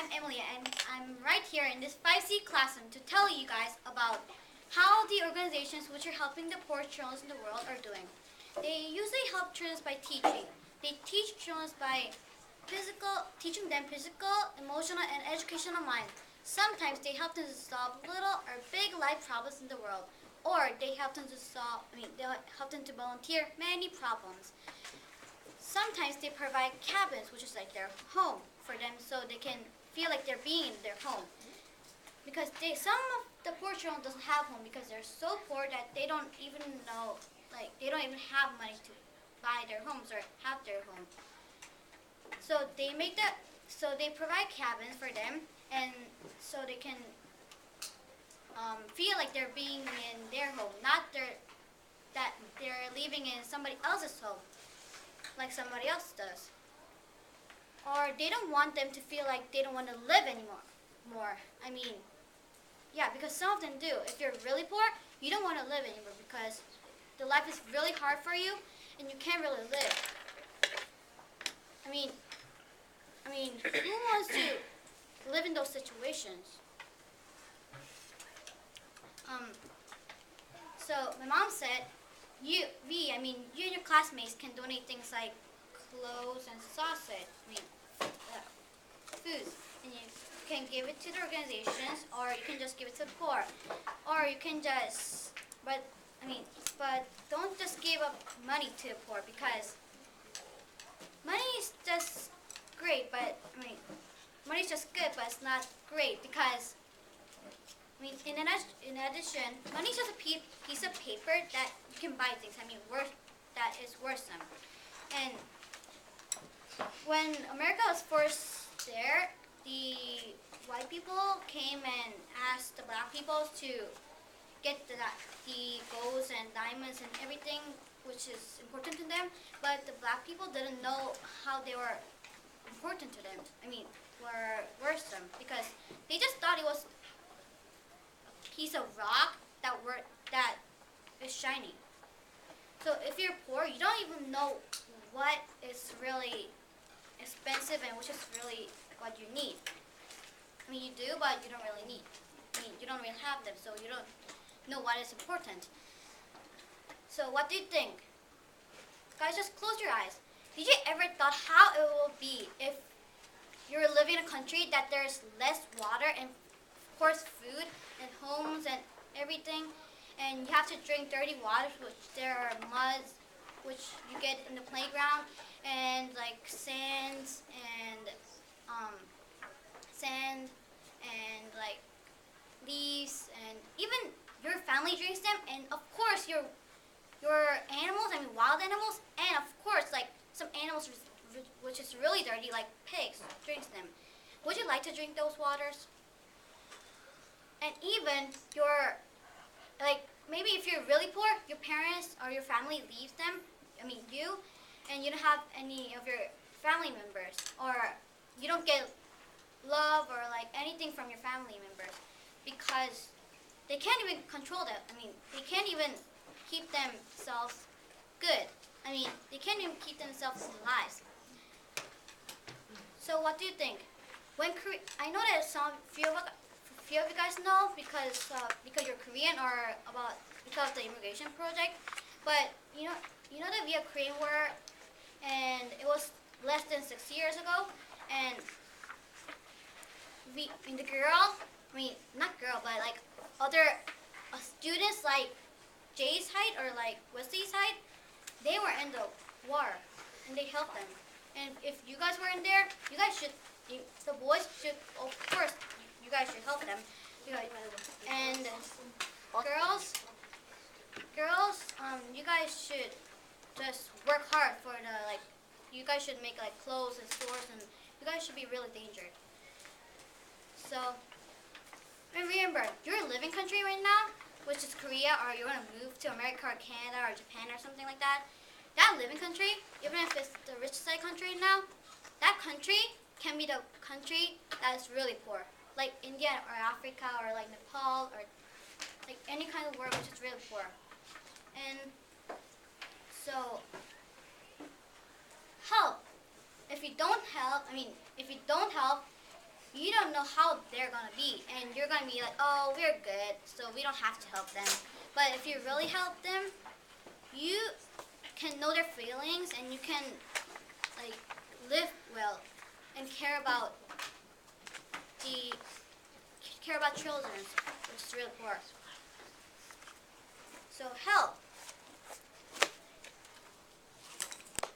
I'm Emily, and I'm right here in this 5C classroom to tell you guys about how the organizations which are helping the poor children in the world are doing. They usually help children by teaching. They teach children by teaching them physical, emotional, and educational mind. Sometimes they help them to solve little or big life problems in the world, or they help them to help them to volunteer many problems. Sometimes they provide cabins, which is like their home for them, so they can feel like they're being in their home. Because some of the poor children doesn't have home because they're so poor that they don't even know, they don't even have money to buy their homes or have their home. So they provide cabins for them, and so they can feel like they're being in their home, not that they're living in somebody else's home, like somebody else does. Or they don't want them to feel like they don't want to live anymore. Because some of them do. If you're really poor, you don't want to live anymore because the life is really hard for you and you can't really live. Who wants to live in those situations? So my mom said, you and your classmates can donate things like clothes and sausage, foods, and you can give it to the organizations, or you can just give it to the poor, or you can just, but don't just give up money to the poor, because money is just great, but money is just good, but it's not great, because in addition, money is just a piece of paper that you can buy things. That is worth some. And when America was first there, the white people came and asked the black people to get the golds and diamonds and everything which is important to them, but the black people didn't know how they were important to them. Were worth them, because they just thought it was a piece of rock that is shiny. So if you're poor, you don't even know what is really expensive and which is really what you need. You do, but you don't really need. You don't really have them, so you don't know what is important. So what do you think? Guys, just close your eyes. Did you ever thought how it will be if you're living in a country that there's less water and, of course, food and homes and everything, and you have to drink dirty water, which there are muds, which you get in the playground, and sand and leaves, and even your family drinks them, and of course your animals, wild animals, and of course some animals which is really dirty, like pigs, drinks them. Would you like to drink those waters? And even maybe if you're really poor, your parents or your family leaves them, and you don't have any of your family members, or you don't get love or anything from your family members, because they can't even control that. They can't even keep themselves good. They can't even keep themselves alive. So what do you think? I know that few of you guys know because you're Korean, or because of the immigration project, but you know that we have Korean War, and it was less than 6 years ago, and the girl, not girl, but other students like Jay's height or Wesley's height, they were in the war, and they helped them. And if you guys weren't there, the boys should, of course, you guys should help them. And girls, you guys should just work hard you guys should make clothes and stores, and you guys should be really dangerous. So, remember, your living country right now, which is Korea, or you want to move to America or Canada or Japan or something like that, that living country, even if it's the rich side country now, that country can be the country that is really poor, like India or Africa or Nepal, or any kind of world which is really poor. And so, help. If you don't help, you don't know how they're going to be. And you're going to be like, oh, we're good, so we don't have to help them. But if you really help them, you can know their feelings and you can like live well and care about children, which is really poor. So help.